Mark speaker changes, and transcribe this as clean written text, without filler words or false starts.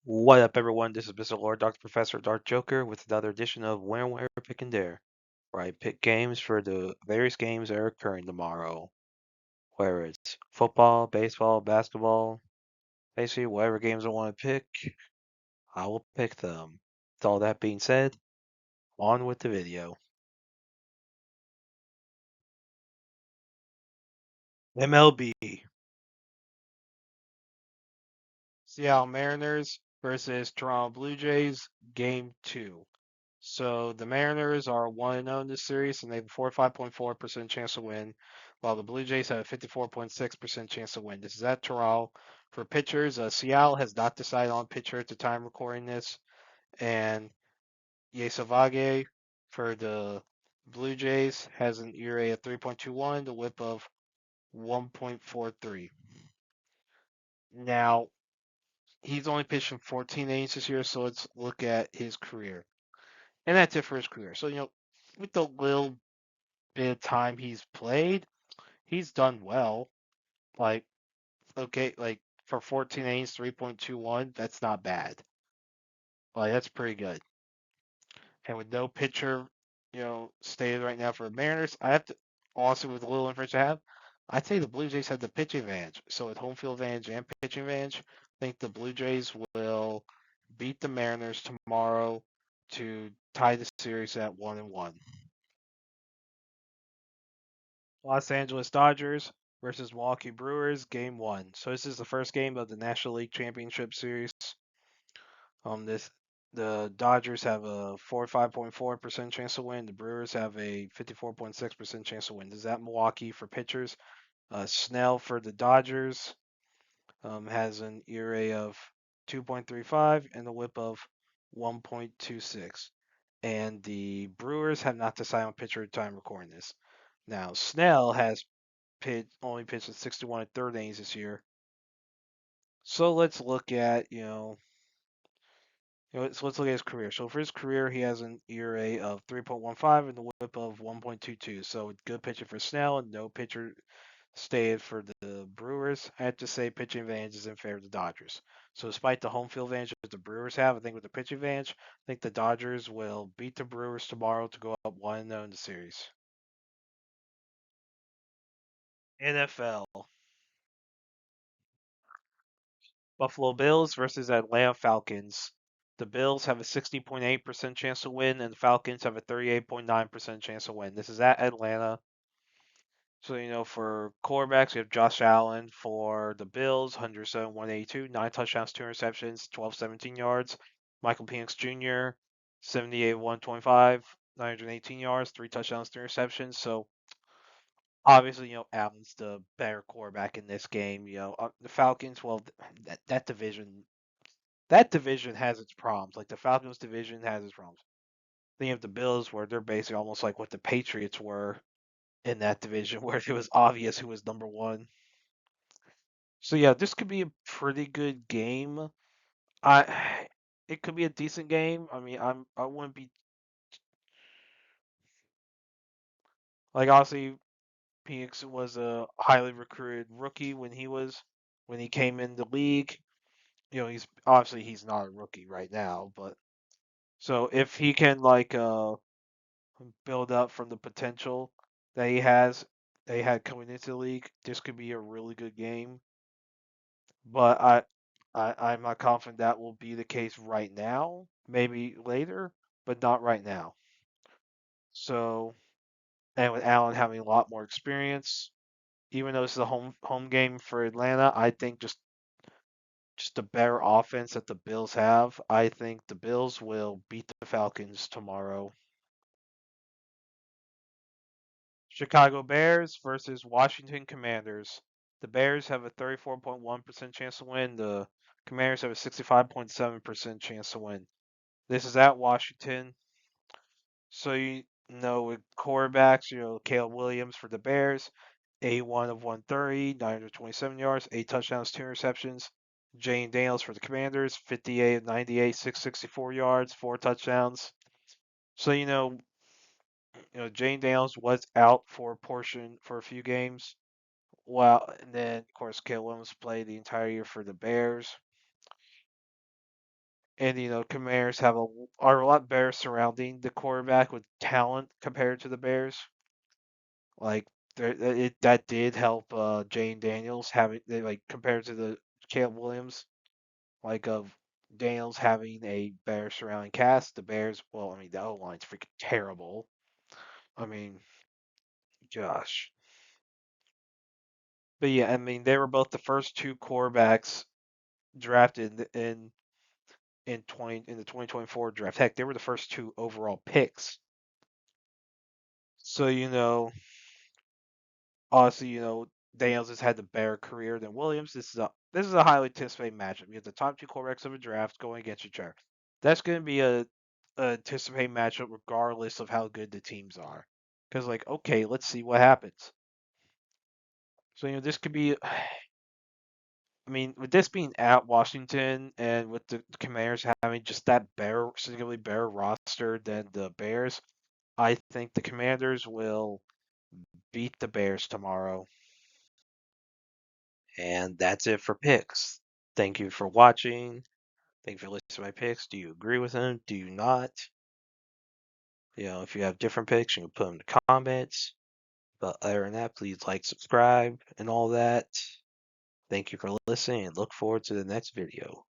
Speaker 1: What up, everyone? This is Mr. Lord, Dr. Professor, Dark Joker, with another edition of Where, Pick, and Dare, where I pick games for the various games that are occurring tomorrow. Whether it's football, baseball, basketball, basically whatever games I want to pick, I will pick them. With all that being said, on with the video. MLB. Seattle Mariners versus Toronto Blue Jays, Game 2. So the Mariners are 1-0 in this series, and they have a 45.4% chance to win, while the Blue Jays have a 54.6% chance to win. This is at Toronto. For pitchers, Seattle has not decided on pitcher at the time recording this, and Yesavage for the Blue Jays has an ERA of 3.21, the WHIP of 1.43. Now, he's only pitched in 14 innings this year, so let's look at his career. And that's it for his career. So, with the little bit of time he's played, he's done well. Like, okay, like for 14 innings, 3.21, that's not bad. Like, that's pretty good. And with no pitcher, stated right now for the Mariners, I have to, also with the little information I have, I'd say the Blue Jays have the pitching advantage. So with home field advantage and pitching advantage, I think the Blue Jays will beat the Mariners tomorrow to tie the series at 1-1. Los Angeles Dodgers versus Milwaukee Brewers, Game 1. So this is the first game of the National League Championship Series. This the Dodgers have a 45.4% chance to win. The Brewers have a 54.6% chance to win. This is at Milwaukee for pitchers. Snell for the Dodgers has an ERA of 2.35 and a WHIP of 1.26. And the Brewers have not decided on pitcher at the time recording this. Now Snell has only pitched in 61 and third innings this year. So let's look at so let's look at his career. So for his career, he has an ERA of 3.15 and a WHIP of 1.22. So good pitcher for Snell and no pitcher stayed for the Brewers. I have to say pitching advantage is in favor of the Dodgers. So despite the home field advantage that the Brewers have, I think with the pitching advantage, I think the Dodgers will beat the Brewers tomorrow to go up 1-0 in the series. NFL. Buffalo Bills versus Atlanta Falcons. The Bills have a 60.8% chance to win, and the Falcons have a 38.9% chance to win. This is at Atlanta. So, for quarterbacks, we have Josh Allen for the Bills, 107, 182, 9 touchdowns, 2 interceptions, 12, 17 yards. Michael Penix Jr., 78, 125, 918 yards, 3 touchdowns, 3 interceptions. So, obviously, Allen's the better quarterback in this game. The Falcons, well, that division has its problems. Like the Falcons division has its problems. Then you have the Bills, where they're basically almost like what the Patriots were in that division, where it was obvious who was number one. So yeah, this could be a pretty good game. I, it could be a decent game. I mean, I wouldn't be like obviously Phoenix was a highly recruited rookie when he came in the league. He's not a rookie right now, but so if he can build up from the potential that they had coming into the league, this could be a really good game. But I'm not confident that will be the case right now. Maybe later, but not right now. So, and with Allen having a lot more experience, even though this is a home game for Atlanta, I think just the better offense that the Bills have, I think the Bills will beat the Falcons tomorrow. Chicago Bears versus Washington Commanders. The Bears have a 34.1% chance to win. The Commanders have a 65.7% chance to win. This is at Washington. So with quarterbacks, Caleb Williams for the Bears, A1 of 130, 927 yards, 8 touchdowns, 2 interceptions. Jane Daniels for the Commanders, 58 of 98, 664 yards, 4 touchdowns. So Jane Daniels was out for a few games. Well, and then of course Caleb Williams played the entire year for the Bears. And Commanders are a lot better surrounding the quarterback with talent compared to the Bears. Like that did help Jane Daniels having like compared to the Caleb Williams, like of Daniels having a better surrounding cast. The Bears, well, I mean the O line's freaking terrible. I mean, gosh. But yeah, I mean they were both the first two quarterbacks drafted in the 2024 draft. Heck, they were the first two overall picks. So honestly, Daniels has had the better career than Williams. This is a highly anticipated matchup. You have the top two quarterbacks of a draft going against each other. That's going to be a anticipated matchup regardless of how good the teams are. Because okay, let's see what happens. So this could be. I mean, with this being at Washington and with the Commanders having just that better, significantly better roster than the Bears, I think the Commanders will beat the Bears tomorrow. And that's it for picks. Thank you for watching. Thank you for listening to my picks. Do you agree with them? Do you not? If you have different picks, you can put them in the comments. But other than that, please like, subscribe, and all that. Thank you for listening, and look forward to the next video.